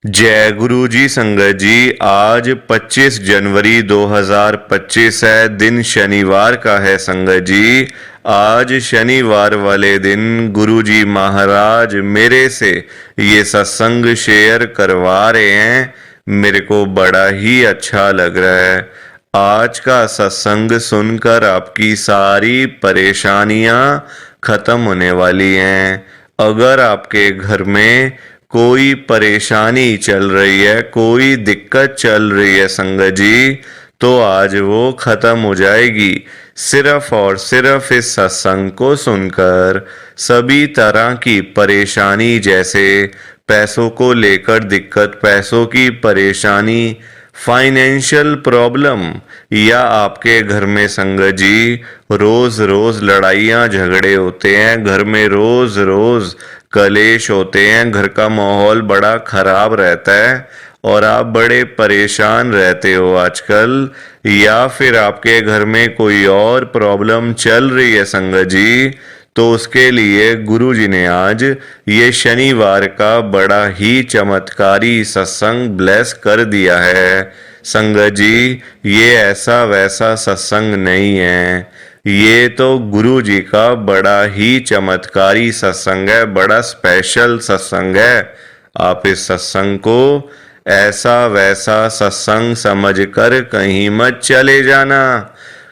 जय गुरु जी संगत जी। आज 25 जनवरी 2025 है। दिन शनिवार का है संगत जी। आज शनिवार वाले दिन गुरु जी महाराज मेरे से ये सत्संग शेयर करवा रहे हैं। मेरे को बड़ा ही अच्छा लग रहा है। आज का सत्संग सुनकर आपकी सारी परेशानियां खत्म होने वाली हैं। अगर आपके घर में कोई परेशानी चल रही है, कोई दिक्कत चल रही है संगत जी, तो आज वो खत्म हो जाएगी सिर्फ और सिर्फ इस सत्संग को सुनकर। सभी तरह की परेशानी, जैसे पैसों को लेकर दिक्कत, पैसों की परेशानी, फाइनेंशियल प्रॉब्लम, या आपके घर में संगत जी रोज रोज लड़ाइयाँ झगड़े होते हैं, घर में रोज रोज कलेश होते हैं, घर का माहौल बड़ा खराब रहता है और आप बड़े परेशान रहते हो आजकल, या फिर आपके घर में कोई और प्रॉब्लम चल रही है संगत जी, तो उसके लिए गुरु जी ने आज ये शनिवार का बड़ा ही चमत्कारी सत्संग ब्लेस कर दिया है। संगत जी, ये ऐसा वैसा सत्संग नहीं है, ये तो गुरु जी का बड़ा ही चमत्कारी सत्संग है, बड़ा स्पेशल सत्संग है। आप इस सत्संग को ऐसा वैसा सत्संग समझकर कहीं मत चले जाना,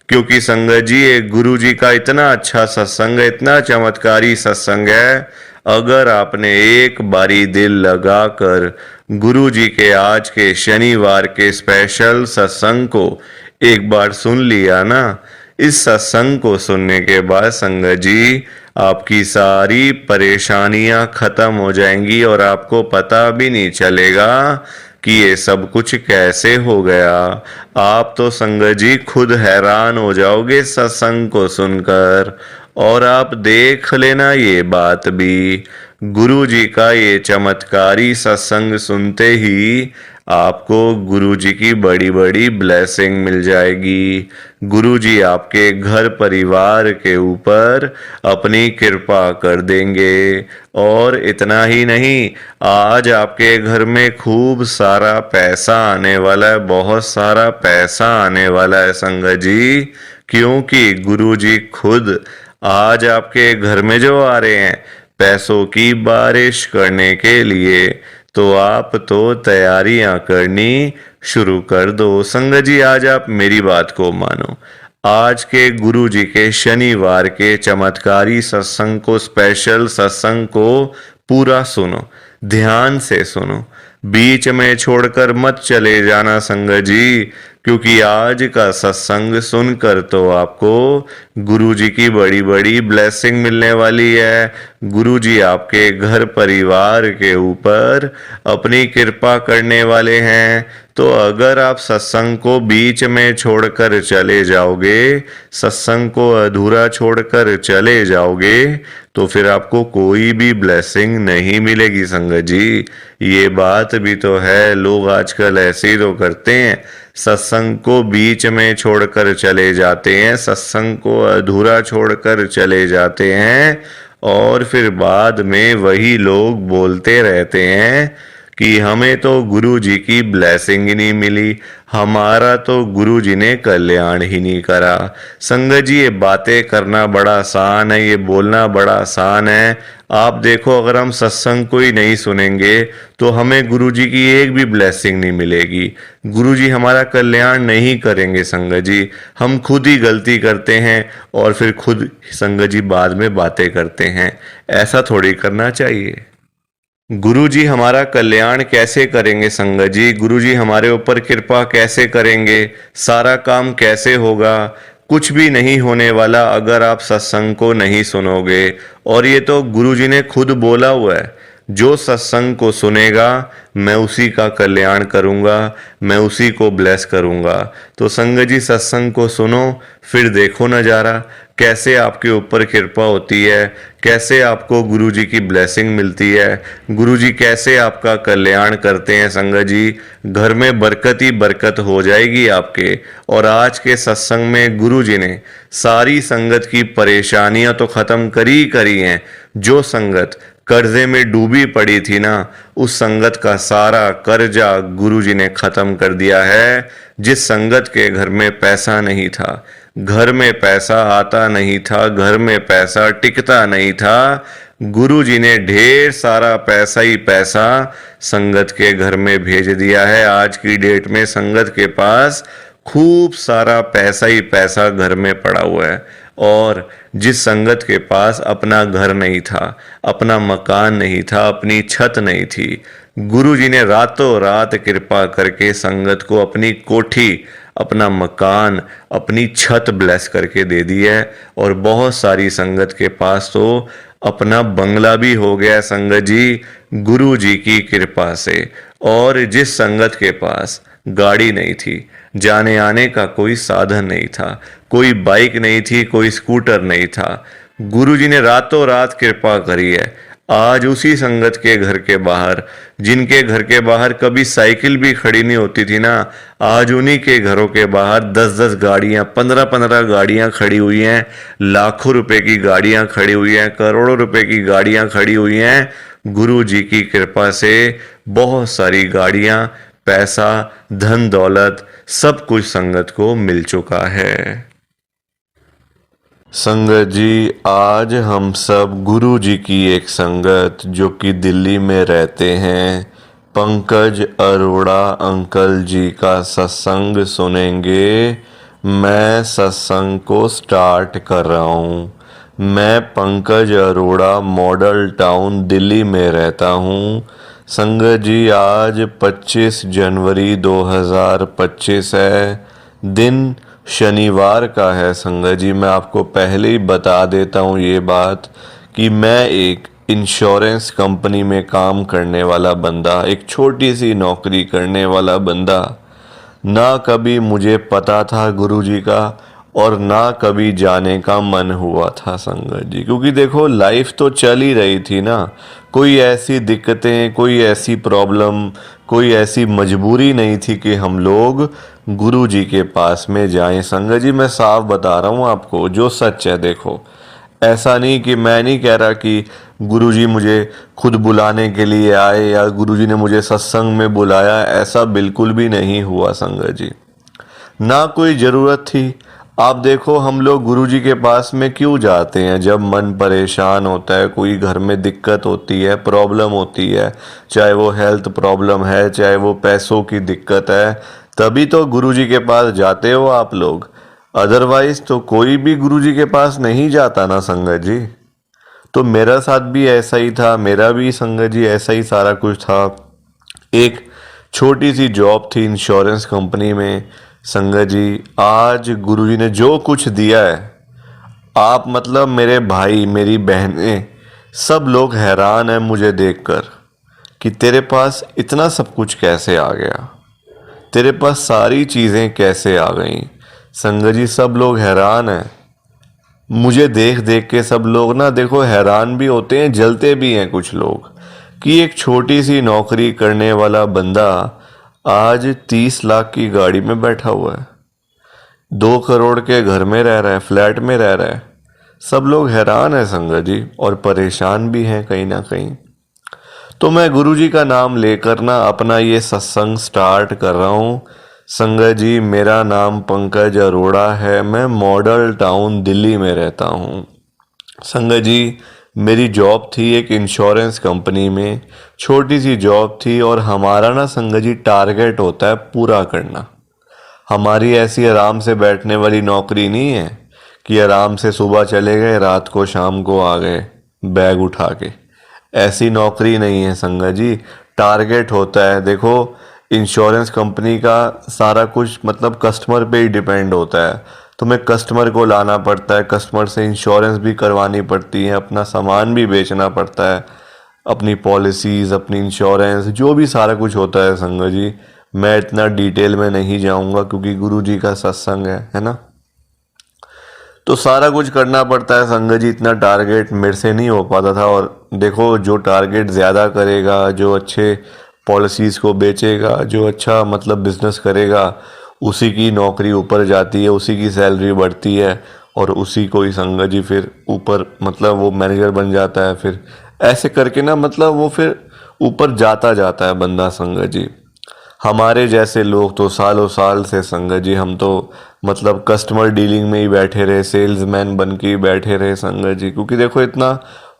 क्योंकि संगत जी ये गुरु जी का इतना अच्छा सत्संग है, इतना चमत्कारी सत्संग है। अगर आपने एक बारी दिल लगाकर गुरु जी के आज के शनिवार के स्पेशल सत्संग को एक बार सुन लिया ना, इस सत्संग को सुनने के बाद संगत जी आपकी सारी परेशानियां खत्म हो जाएंगी और आपको पता भी नहीं चलेगा कि ये सब कुछ कैसे हो गया। आप तो संगत जी खुद हैरान हो जाओगे सत्संग को सुनकर। और आप देख लेना ये बात भी, गुरु जी का ये चमत्कारी सत्संग सुनते ही आपको गुरु जी की बड़ी बड़ी ब्लेसिंग मिल जाएगी। गुरु जी आपके घर परिवार के ऊपर अपनी कृपा कर देंगे। और इतना ही नहीं, आज आपके घर में खूब सारा पैसा आने वाला है, बहुत सारा पैसा आने वाला है संगत जी, क्योंकि गुरु जी खुद आज आपके घर में जो आ रहे हैं पैसों की बारिश करने के लिए। तो आप तो तैयारियां करनी शुरू कर दो। संगत जी, आज आप मेरी बात को मानो। आज के गुरु जी के शनिवार के चमत्कारी सत्संग को, स्पेशल सत्संग को पूरा सुनो, ध्यान से सुनो, बीच में छोड़कर मत चले जाना संगत जी, क्योंकि आज का सत्संग सुनकर तो आपको गुरु जी की बड़ी बड़ी ब्लेसिंग मिलने वाली है। गुरु जी आपके घर परिवार के ऊपर अपनी कृपा करने वाले हैं। तो अगर आप सत्संग को बीच में छोड़कर चले जाओगे, सत्संग को अधूरा छोड़कर चले जाओगे, तो फिर आपको कोई भी ब्लेसिंग नहीं मिलेगी संगत जी। ये बात भी तो है, लोग आजकल ऐसे ही तो करते हैं, सत्संग को बीच में छोड़कर चले जाते हैं, सत्संग को अधूरा छोड़कर चले जाते हैं, और फिर बाद में वही लोग बोलते रहते हैं कि हमें तो गुरु जी की ब्लेसिंग ही नहीं मिली, हमारा तो गुरु जी ने कल्याण ही नहीं करा। संगत जी, ये बातें करना बड़ा आसान है, ये बोलना बड़ा आसान है। आप देखो, अगर हम सत्संग को ही नहीं सुनेंगे तो हमें गुरु जी की एक भी ब्लेसिंग नहीं मिलेगी, गुरु जी हमारा कल्याण नहीं करेंगे संगत जी। हम खुद ही गलती करते हैं और फिर खुद संगत जी बाद में बातें करते हैं, ऐसा थोड़ी करना चाहिए। गुरु जी हमारा कल्याण कैसे करेंगे संगत जी? गुरु जी हमारे ऊपर कृपा कैसे करेंगे? सारा काम कैसे होगा? कुछ भी नहीं होने वाला अगर आप सत्संग को नहीं सुनोगे। और ये तो गुरु जी ने खुद बोला हुआ है, जो सत्संग को सुनेगा मैं उसी का कल्याण करूंगा, मैं उसी को ब्लेस करूंगा। तो संगत जी, सत्संग को सुनो, फिर देखो नज़ारा कैसे आपके ऊपर कृपा होती है, कैसे आपको गुरु जी की ब्लेसिंग मिलती है, गुरु जी कैसे आपका कल्याण करते हैं। संगत जी, घर में बरकत ही बरकत हो जाएगी आपके। और आज के सत्संग में गुरु जी ने सारी संगत की परेशानियां तो खत्म करी हैं। जो संगत कर्जे में डूबी पड़ी थी ना, उस संगत का सारा कर्जा गुरुजी ने खत्म कर दिया है। जिस संगत के घर में पैसा नहीं था, घर में पैसा आता नहीं था, घर में पैसा टिकता नहीं था, गुरुजी ने ढेर सारा पैसा ही पैसा संगत के घर में भेज दिया है। आज की डेट में संगत के पास खूब सारा पैसा ही पैसा घर में पड़ा हुआ है। और जिस संगत के पास अपना घर नहीं था, अपना मकान नहीं था, अपनी छत नहीं थी, गुरुजी ने रातों रात कृपा करके संगत को अपनी कोठी, अपना मकान, अपनी छत ब्लेस करके दे दी है। और बहुत सारी संगत के पास तो अपना बंगला भी हो गया संगत जी, गुरु जी की कृपा से। और जिस संगत के पास गाड़ी नहीं थी, जाने आने का कोई साधन नहीं था, कोई बाइक नहीं थी, कोई स्कूटर नहीं था, गुरुजी ने रातों रात कृपा करी है। आज उसी संगत के घर के बाहर, जिनके घर के बाहर कभी साइकिल भी खड़ी नहीं होती थी ना, आज उन्हीं के घरों के बाहर 10-10 गाड़ियां, 15-15 गाड़ियां खड़ी हुई हैं। लाखों रुपए की गाड़ियां खड़ी हुई हैं, करोड़ों रुपए की गाड़ियां खड़ी हुई हैं। गुरु जी की कृपा से बहुत सारी गाड़ियां, पैसा, धन दौलत सब कुछ संगत को मिल चुका है। संगत जी, आज हम सब गुरु जी की एक संगत जो कि दिल्ली में रहते हैं, पंकज अरोड़ा अंकल जी का सत्संग सुनेंगे। मैं सत्संग को स्टार्ट कर रहा हूँ। मैं पंकज अरोड़ा मॉडल टाउन दिल्ली में रहता हूँ। संगत जी, आज 25 जनवरी 2025 है, दिन शनिवार का है। संगत जी, मैं आपको पहले ही बता देता हूँ ये बात कि मैं एक इंश्योरेंस कंपनी में काम करने वाला बंदा, एक छोटी सी नौकरी करने वाला बंदा, ना कभी मुझे पता था गुरुजी का और ना कभी जाने का मन हुआ था संगत जी। क्योंकि देखो, लाइफ तो चल ही रही थी ना, कोई ऐसी दिक्कतें, कोई ऐसी प्रॉब्लम, कोई ऐसी मजबूरी नहीं थी कि हम लोग गुरु जी के पास में जाएं। संगत जी, मैं साफ बता रहा हूँ आपको जो सच है। देखो, ऐसा नहीं कि मैं नहीं कह रहा कि गुरुजी मुझे खुद बुलाने के लिए आए या गुरुजी ने मुझे सत्संग में बुलाया, ऐसा बिल्कुल भी नहीं हुआ संगत जी, ना कोई ज़रूरत थी। आप देखो, हम लोग गुरुजी के पास में क्यों जाते हैं? जब मन परेशान होता है, कोई घर में दिक्कत होती है, प्रॉब्लम होती है, चाहे वो हेल्थ प्रॉब्लम है, चाहे वो पैसों की दिक्कत है, तभी तो गुरुजी के पास जाते हो आप लोग। अदरवाइज तो कोई भी गुरुजी के पास नहीं जाता ना संगत जी। तो मेरा साथ भी ऐसा ही था, मेरा भी संगत जी ऐसा ही सारा कुछ था। एक छोटी सी जॉब थी इंश्योरेंस कंपनी में। संगत जी, आज गुरुजी ने जो कुछ दिया है, आप मतलब मेरे भाई, मेरी बहनें, सब लोग हैरान हैं मुझे देखकर कि तेरे पास इतना सब कुछ कैसे आ गया, तेरे पास सारी चीज़ें कैसे आ गईं। संगत जी, सब लोग हैरान हैं मुझे देख देख के। सब लोग ना देखो हैरान भी होते हैं, जलते भी हैं कुछ लोग कि एक छोटी सी नौकरी करने वाला बंदा आज 30 लाख की गाड़ी में बैठा हुआ है, 2 करोड़ के घर में रह रहा है, फ्लैट में रह रहा है। सब लोग हैरान है संगत जी, और परेशान भी हैं कहीं ना कहीं। तो मैं गुरुजी का नाम लेकर ना अपना ये सत्संग स्टार्ट कर रहा हूँ। संगत जी, मेरा नाम पंकज अरोड़ा है, मैं मॉडल टाउन दिल्ली में रहता हूँ। संगत जी, मेरी जॉब थी एक इंश्योरेंस कंपनी में, छोटी सी जॉब थी। और हमारा ना संगत जी टारगेट होता है पूरा करना। हमारी ऐसी आराम से बैठने वाली नौकरी नहीं है कि आराम से सुबह चले गए, रात को शाम को आ गए बैग उठा के। ऐसी नौकरी नहीं है संगत जी। टारगेट होता है। देखो, इंश्योरेंस कंपनी का सारा कुछ मतलब कस्टमर पे ही डिपेंड होता है। तुम्हें कस्टमर को लाना पड़ता है, कस्टमर से इंश्योरेंस भी करवानी पड़ती है, अपना सामान भी बेचना पड़ता है, अपनी पॉलिसीज़, अपनी इंश्योरेंस, जो भी सारा कुछ होता है संगत जी। मैं इतना डिटेल में नहीं जाऊंगा क्योंकि गुरु जी का सत्संग है ना। तो सारा कुछ करना पड़ता है संगत जी। इतना टारगेट मेरे से नहीं हो पाता था। और देखो, जो टारगेट ज़्यादा करेगा, जो अच्छे पॉलिसीज़ को बेचेगा, जो अच्छा मतलब बिजनेस करेगा, उसी की नौकरी ऊपर जाती है, उसी की सैलरी बढ़ती है और उसी को ही संगत जी फिर ऊपर मतलब वो मैनेजर बन जाता है। फिर ऐसे करके ना मतलब वो फिर ऊपर जाता जाता है बंदा संगत जी। हमारे जैसे लोग तो सालों साल से संगत जी हम तो मतलब कस्टमर डीलिंग में ही बैठे रहे, सेल्समैन बन के ही बैठे रहे संगत जी, क्योंकि देखो इतना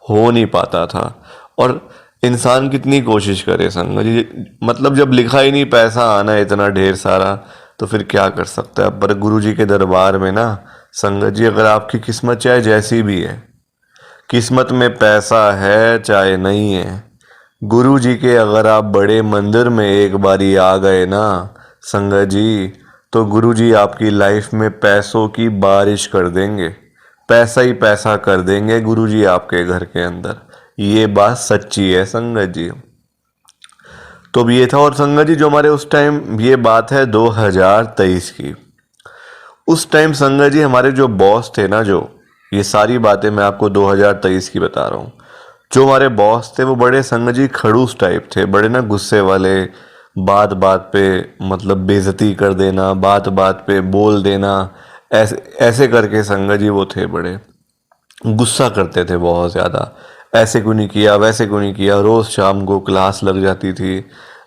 हो नहीं पाता था। और इंसान कितनी कोशिश करे संगत जी, मतलब जब लिखा ही नहीं पैसा आना है इतना ढेर सारा, तो फिर क्या कर सकता है। पर गुरु जी के दरबार में ना संगत जी, अगर आपकी किस्मत चाहे जैसी भी है, किस्मत में पैसा है चाहे नहीं है, गुरु जी के अगर आप बड़े मंदिर में एक बारी आ गए ना संगत जी, तो गुरु जी आपकी लाइफ में पैसों की बारिश कर देंगे। पैसा ही पैसा कर देंगे गुरु जी आपके घर के अंदर। ये बात सच्ची है संगत जी। तो अब ये था। और संगत जी जो हमारे उस टाइम, ये बात है 2023 की, उस टाइम संगत जी हमारे जो बॉस थे ना, जो ये सारी बातें मैं आपको 2023 की बता रहा हूँ। जो हमारे बॉस थे वो बड़े संगत जी खड़ूस टाइप थे, बड़े ना गुस्से वाले, बात बात पे मतलब बेइज्जती कर देना, बात बात पे बोल देना, ऐसे ऐसे करके संगत जी वो थे, बड़े गुस्सा करते थे बहुत ज़्यादा। ऐसे क्यों नहीं किया, वैसे क्यों नहीं किया, रोज़ शाम को क्लास लग जाती थी।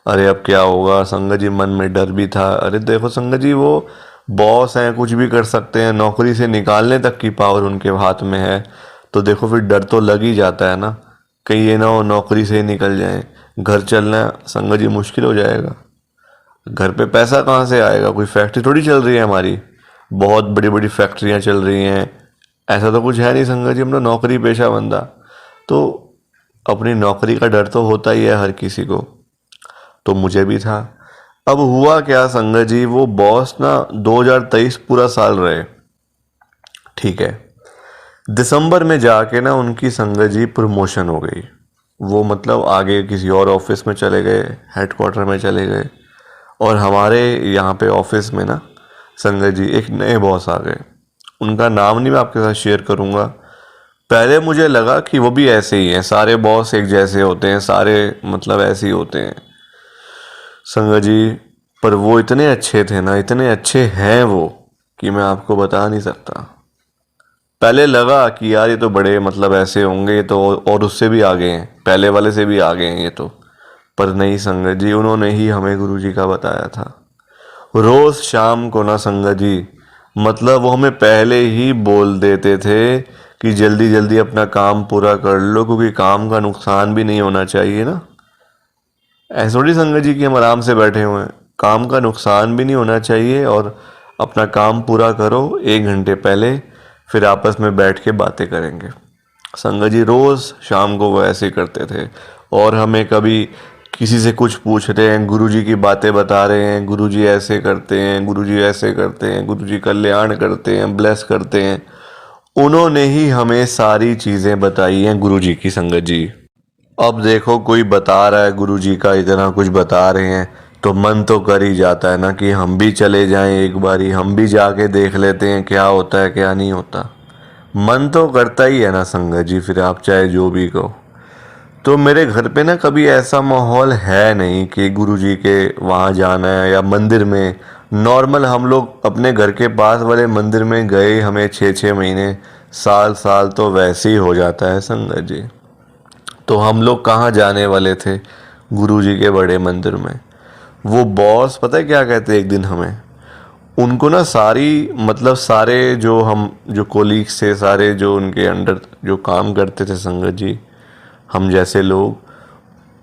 अरे अब क्या होगा संगत जी, मन में डर भी था। अरे देखो संगत जी वो बॉस हैं, कुछ भी कर सकते हैं, नौकरी से निकालने तक की पावर उनके हाथ में है। तो देखो फिर डर तो लग ही जाता है ना, कहीं ये ना हो नौकरी से ही निकल जाए, घर चलना संगत जी मुश्किल हो जाएगा। घर पे पैसा कहाँ से आएगा, कोई फैक्ट्री थोड़ी चल रही है हमारी, बहुत बड़ी बड़ी फैक्ट्रियाँ चल रही हैं, ऐसा तो कुछ है नहीं संगत जी, हम लोग नौकरी पेशा बंदा। तो अपनी नौकरी का डर तो होता ही है हर किसी को, तो मुझे भी था। अब हुआ क्या संगत जी, वो बॉस ना 2023 पूरा साल रहे, ठीक है। दिसंबर में जाके ना उनकी संगत जी प्रमोशन हो गई। वो मतलब आगे किसी और ऑफिस में चले गए, हेडक्वार्टर में चले गए। और हमारे यहाँ पे ऑफिस में ना संगत जी एक नए बॉस आ गए। उनका नाम नहीं मैं आपके साथ शेयर करूँगा। पहले मुझे लगा कि वो भी ऐसे ही हैं, सारे बॉस एक जैसे होते हैं, सारे मतलब ऐसे ही होते हैं संगत जी। पर वो इतने अच्छे थे ना, इतने अच्छे हैं वो, कि मैं आपको बता नहीं सकता। पहले लगा कि यार ये तो बड़े मतलब ऐसे होंगे, ये तो और उससे भी आगे हैं, पहले वाले से भी आगे हैं ये तो। पर नहीं संगत जी, उन्होंने ही हमें गुरु जी का बताया था। रोज शाम को ना संगत जी, मतलब वो हमें पहले ही बोल देते थे कि जल्दी जल्दी अपना काम पूरा कर लो, क्योंकि काम का नुकसान भी नहीं होना चाहिए ना। ऐसा थोड़ी संगत जी कि हम आराम से बैठे हुए हैं, काम का नुकसान भी नहीं होना चाहिए। और अपना काम पूरा करो 1 घंटे पहले, फिर आपस में बैठ के बातें करेंगे। संगत जी रोज़ शाम को वो ऐसे करते थे। और हमें कभी किसी से कुछ पूछ रहे हैं, गुरुजी की बातें बता रहे हैं, गुरुजी ऐसे करते हैं, गुरुजी ऐसे करते हैं, गुरुजी कल्याण करते हैं, ब्लेस करते हैं। उन्होंने ही हमें सारी चीज़ें बताई हैं गुरुजी की संगत जी। अब देखो कोई बता रहा है गुरुजी का, इतना कुछ बता रहे हैं, तो मन तो कर ही जाता है ना कि हम भी चले जाएं, एक बारी हम भी जाके देख लेते हैं क्या होता है क्या नहीं होता। मन तो करता ही है ना संगत जी, फिर आप चाहे जो भी कहो। तो मेरे घर पे ना कभी ऐसा माहौल है नहीं कि गुरुजी के वहाँ जाना है या मंदिर में। नॉर्मल हम लोग अपने घर के पास वाले मंदिर में गए, हमें 6-6 महीने, साल साल तो वैसे ही हो जाता है संगत जी। तो हम लोग कहाँ जाने वाले थे, गुरुजी के बड़े मंदिर में। वो बॉस पता है क्या कहते एक दिन हमें, उनको ना सारी मतलब सारे जो हम जो कोलीग्स थे, सारे जो उनके अंडर जो काम करते थे संगत जी, हम जैसे लोग,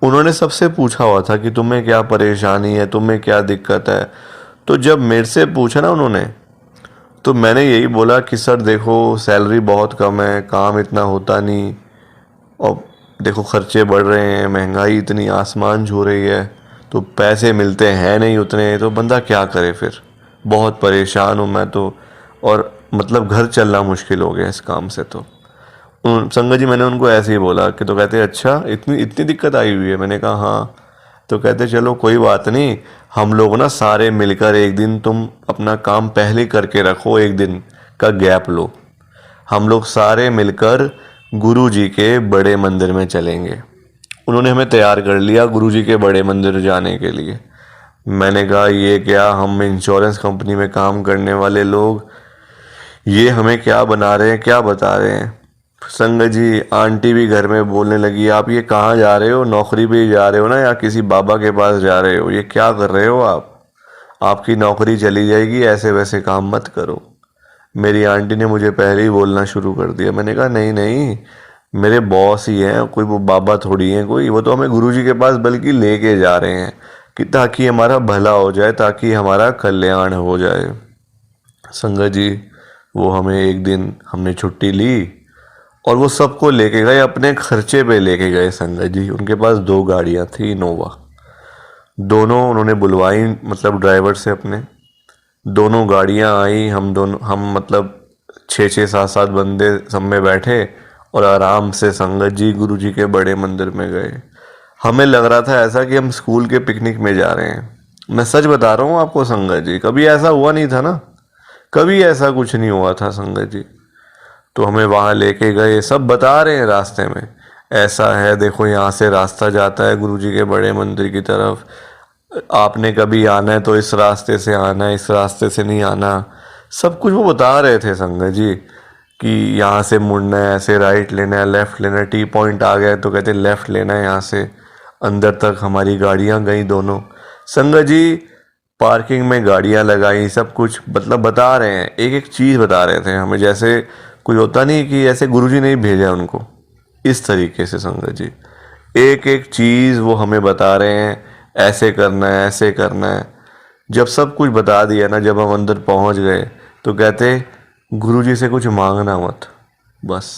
उन्होंने सबसे पूछा हुआ था कि तुम्हें क्या परेशानी है, तुम्हें क्या दिक्कत है। तो जब मेरे से पूछा ना उन्होंने, तो मैंने यही बोला कि सर देखो सैलरी बहुत कम है, काम इतना होता नहीं, और देखो खर्चे बढ़ रहे हैं, महंगाई इतनी आसमान छू रही है, तो पैसे मिलते हैं नहीं उतने, तो बंदा क्या करे फिर। बहुत परेशान हूँ मैं तो, और मतलब घर चलना मुश्किल हो गया इस काम से। तो संगत जी मैंने उनको ऐसे ही बोला कि, तो कहते अच्छा इतनी इतनी दिक्कत आई हुई है। मैंने कहा हाँ। तो कहते चलो कोई बात नहीं, हम लोग ना सारे मिलकर एक दिन, तुम अपना काम पहले करके रखो, एक दिन का गैप लो, हम लोग सारे मिलकर गुरु जी के बड़े मंदिर में चलेंगे। उन्होंने हमें तैयार कर लिया गुरु जी के बड़े मंदिर जाने के लिए। मैंने कहा ये क्या, हम इंश्योरेंस कंपनी में काम करने वाले लोग, ये हमें क्या बना रहे हैं, क्या बता रहे हैं। संगत जी आंटी भी घर में बोलने लगी, आप ये कहाँ जा रहे हो, नौकरी पे ही जा रहे हो ना या किसी बाबा के पास जा रहे हो, ये क्या कर रहे हो आप, आपकी नौकरी चली जाएगी, ऐसे वैसे काम मत करो। मेरी आंटी ने मुझे पहले ही बोलना शुरू कर दिया। मैंने कहा नहीं नहीं, मेरे बॉस ही हैं, कोई वो बाबा थोड़ी हैं कोई, वो तो हमें गुरुजी के पास बल्कि लेके जा रहे हैं कि ताकि हमारा भला हो जाए, ताकि हमारा कल्याण हो जाए। संगत जी वो हमें एक दिन हमने छुट्टी ली और वो सबको लेके गए, अपने खर्चे पे लेके गए। संगत जी उनके पास 2 गाड़ियाँ थी इनोवा, दोनों उन्होंने बुलवाई, मतलब ड्राइवर से अपने। दोनों गाड़ियाँ आई, हम मतलब 6-6 7-7 बंदे सब में बैठे और आराम से संगत जी गुरु जी के बड़े मंदिर में गए। हमें लग रहा था ऐसा कि हम स्कूल के पिकनिक में जा रहे हैं। मैं सच बता रहा हूँ आपको संगत जी, कभी ऐसा हुआ नहीं था ना, कभी ऐसा कुछ नहीं हुआ था संगत जी। तो हमें वहाँ लेके गए, सब बता रहे हैं रास्ते में, ऐसा है देखो यहाँ से रास्ता जाता है गुरुजी के बड़े मंदिर की तरफ, आपने कभी आना है तो इस रास्ते से आना है, इस रास्ते से नहीं आना। सब कुछ वो बता रहे थे संगत जी कि यहाँ से मुड़ना है, ऐसे राइट लेना है, लेफ़्ट लेना है, टी पॉइंट आ गया तो कहते लेफ़्ट लेना है यहाँ से। अंदर तक हमारी गाड़ियाँ गई दोनों। संगत जी पार्किंग में गाड़ियाँ लगाई, सब कुछ मतलब बता रहे हैं, एक एक चीज़ बता रहे थे हमें, जैसे कोई होता नहीं कि ऐसे गुरुजी ने ही भेजा उनको, इस तरीके से संगत जी एक एक चीज़ वो हमें बता रहे हैं, ऐसे करना है, ऐसे करना है। जब सब कुछ बता दिया ना, जब हम अंदर पहुंच गए तो कहते गुरुजी से कुछ मांगना मत, बस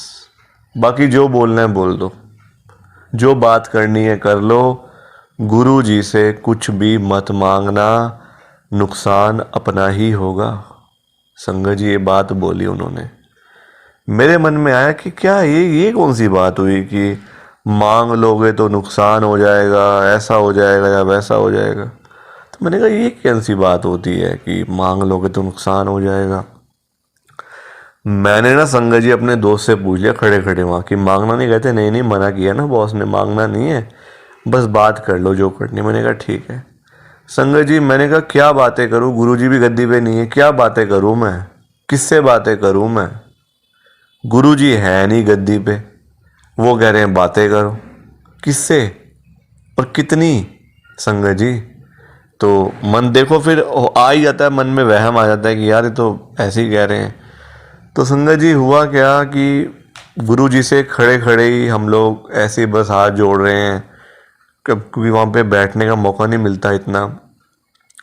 बाकी जो बोलना है बोल दो, जो बात करनी है कर लो, गुरु जी से कुछ भी मत मांगना, नुकसान अपना ही होगा। संगत जी ये बात बोली उन्होंने। मेरे मन में आया कि क्या ये कौन सी बात हुई कि मांग लोगे तो नुकसान हो जाएगा, ऐसा हो जाएगा या वैसा हो जाएगा। तो मैंने कहा ये कौन सी बात होती है कि मांग लोगे तो नुकसान हो जाएगा। मैंने ना संगत जी अपने दोस्त से पूछ लिया खड़े खड़े वहाँ कि मांगना नहीं, कहते नहीं नहीं मना किया ना बॉस ने, मांगना नहीं है, बस बात कर लो जो करनी। मैंने कहा ठीक है। संगत जी मैंने कहा क्या बातें करूँ, गुरुजी भी गद्दी पे नहीं है, क्या बातें करूँ मैं, किससे बातें करूँ मैं, गुरुजी है नहीं गद्दी पे, वो कह रहे हैं बातें करो, किससे और कितनी। संगत जी तो मन देखो फिर आ ही जाता है, मन में वहम आ जाता है कि यार ये तो ऐसे ही कह रहे हैं। तो संगत जी हुआ क्या कि गुरु जी से खड़े खड़े ही हम लोग ऐसे ही बस हाथ जोड़ रहे हैं, क्योंकि वहाँ पे बैठने का मौका नहीं मिलता इतना,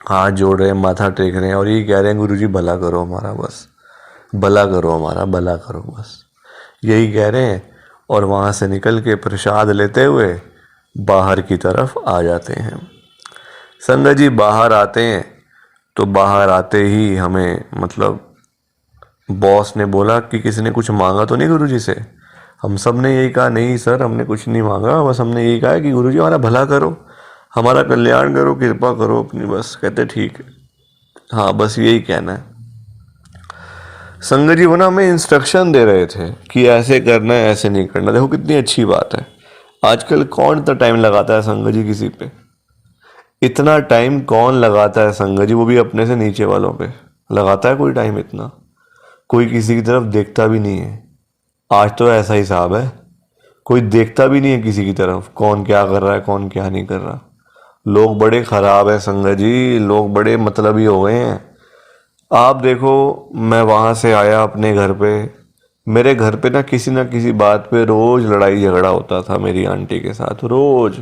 हाथ जोड़ रहे हैं, माथा टेक रहे हैं और ये कह रहे हैं गुरु जी भला करो हमारा, बस भला करो हमारा, भला करो, बस यही कह रहे हैं। और वहाँ से निकल के प्रसाद लेते हुए बाहर की तरफ आ जाते हैं। संगत जी बाहर आते हैं तो बाहर आते ही हमें मतलब बॉस ने बोला कि किसी ने कुछ मांगा तो नहीं गुरुजी से। हम सब ने यही कहा नहीं सर हमने कुछ नहीं मांगा, बस हमने यही कहा कि गुरुजी हमारा भला करो, हमारा कल्याण करो, कृपा करो अपनी, बस। कहते ठीक है, हाँ बस यही कहना है। संगत जी वो ना हमें इंस्ट्रक्शन दे रहे थे कि ऐसे करना है, ऐसे नहीं करना। देखो कितनी अच्छी बात है, आजकल कौन इतना टाइम लगाता है संगत जी किसी पे, इतना टाइम कौन लगाता है संगत जी, वो भी अपने से नीचे वालों पे लगाता है कोई टाइम इतना, कोई किसी की तरफ देखता भी नहीं है। आज तो ऐसा हिसाब है, कोई देखता भी नहीं है किसी की तरफ, कौन क्या कर रहा है कौन क्या नहीं कर रहा। लोग बड़े खराब है संगत जी, लोग बड़े मतलबी हो गए हैं। आप देखो मैं वहाँ से आया अपने घर पे, मेरे घर पे ना किसी बात पे रोज़ लड़ाई झगड़ा होता था मेरी आंटी के साथ, रोज़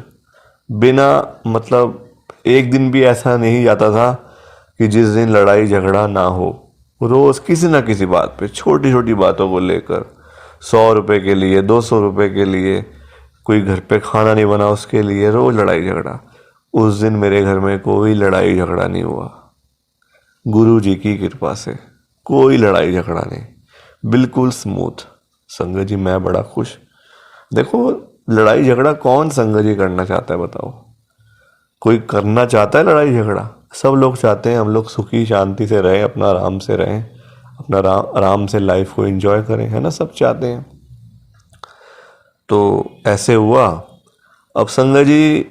बिना मतलब एक दिन भी ऐसा नहीं जाता था कि जिस दिन लड़ाई झगड़ा ना हो। रोज़ किसी ना किसी बात पे, छोटी छोटी बातों को लेकर, 100 रुपये के लिए, 200 रुपये के लिए, कोई घर पे खाना नहीं बना उसके लिए रोज़ लड़ाई झगड़ा। उस दिन मेरे घर में कोई लड़ाई झगड़ा नहीं हुआ, गुरु जी की कृपा से कोई लड़ाई झगड़ा नहीं, बिल्कुल स्मूथ। संगत जी मैं बड़ा खुश। देखो लड़ाई झगड़ा कौन संगत जी करना चाहता है बताओ, कोई करना चाहता है लड़ाई झगड़ा? सब लोग चाहते हैं हम लोग सुखी शांति से रहें, अपना आराम से रहें, अपना आराम से लाइफ को एंजॉय करें, है ना, सब चाहते हैं। तो ऐसे हुआ। अब संगत जी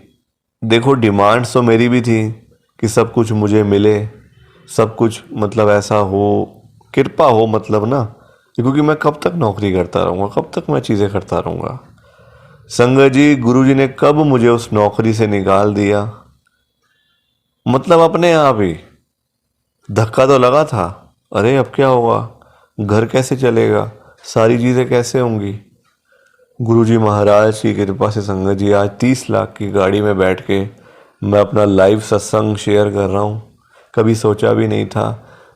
देखो डिमांड्स तो मेरी भी थी कि सब कुछ मुझे मिले, सब कुछ मतलब ऐसा हो, कृपा हो मतलब ना, क्योंकि मैं कब तक नौकरी करता रहूँगा, कब तक मैं चीज़ें करता रहूँगा। संगत जी, गुरुजी ने कब मुझे उस नौकरी से निकाल दिया, मतलब अपने आप ही। धक्का तो लगा था, अरे अब क्या होगा, घर कैसे चलेगा, सारी चीज़ें कैसे होंगी। गुरुजी महाराज की कृपा से संगत जी आज 30 लाख की गाड़ी में बैठ के मैं अपना लाइव सत्संग शेयर कर रहा हूँ। कभी सोचा भी नहीं था।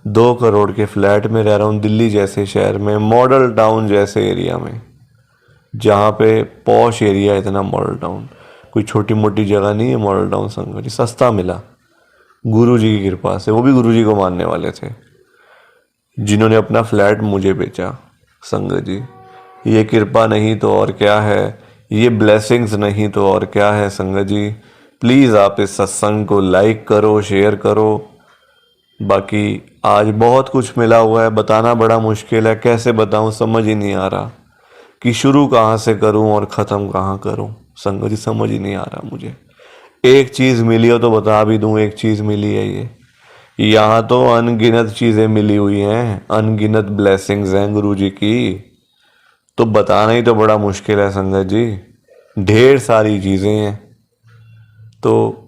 2 करोड़ के फ्लैट में रह रहा हूँ दिल्ली जैसे शहर में, मॉडल टाउन जैसे एरिया में, जहाँ पे पॉश एरिया, इतना मॉडल टाउन, कोई छोटी मोटी जगह नहीं है मॉडल टाउन। संगत जी सस्ता मिला गुरुजी की कृपा से, वो भी गुरुजी को मानने वाले थे जिन्होंने अपना फ्लैट मुझे बेचा। संगत जी, ये कृपा नहीं तो और क्या है, ये ब्लेसिंग्स नहीं तो और क्या है। संगत जी प्लीज़ आप इस सत्संग को लाइक करो, शेयर करो। बाकी आज बहुत कुछ मिला हुआ है, बताना बड़ा मुश्किल है, कैसे बताऊं समझ ही नहीं आ रहा कि शुरू कहाँ से करूं और ख़त्म कहाँ करूं। संगत जी समझ ही नहीं आ रहा मुझे। एक चीज़ मिली हो तो बता भी दूं, एक चीज़ मिली है ये। यहाँ तो अनगिनत चीज़ें मिली हुई हैं, अनगिनत ब्लेसिंग्स हैं गुरु जी की, तो बताना ही तो बड़ा मुश्किल है संगत जी। ढेर सारी चीज़ें हैं। तो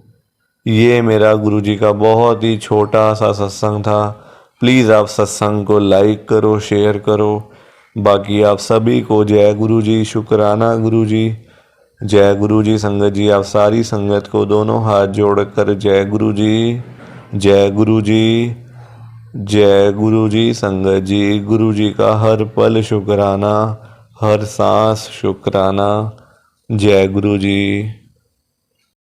ये मेरा गुरु जी का बहुत ही छोटा सा सत्संग था। प्लीज़ आप सत्संग को लाइक करो, शेयर करो। बाकी आप सभी को जय गुरु जी, शुक्राना गुरु जी, जय गुरु जी। संगत जी आप सारी संगत को दोनों हाथ जोड़कर जय गुरु जी, जय गुरु जी, जय गुरु जी। संगत जी गुरु जी का हर पल शुक्राना, हर सांस शुक्राना, जय गुरु जी।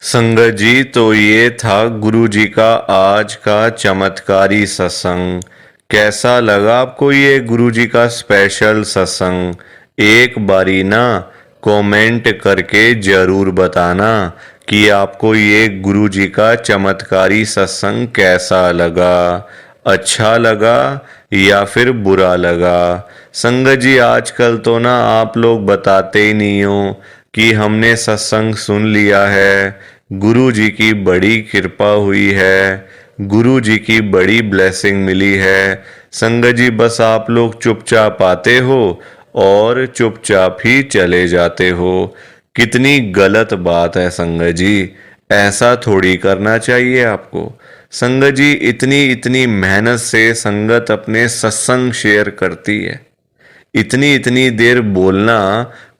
संगत जी तो ये था गुरु जी का आज का चमत्कारी सत्संग। कैसा लगा आपको ये गुरु जी का स्पेशल सत्संग? एक बारी ना कमेंट करके जरूर बताना कि आपको ये गुरु जी का चमत्कारी सत्संग कैसा लगा, अच्छा लगा या फिर बुरा लगा। संगत जी आजकल तो ना आप लोग बताते ही नहीं हो कि हमने सत्संग सुन लिया है, गुरु जी की बड़ी कृपा हुई है, गुरु जी की बड़ी ब्लेसिंग मिली है। संगत जी बस आप लोग चुपचाप आते हो और चुपचाप ही चले जाते हो। कितनी गलत बात है संगत जी, ऐसा थोड़ी करना चाहिए आपको। संगत जी इतनी इतनी मेहनत से संगत अपने सत्संग शेयर करती है, इतनी इतनी देर बोलना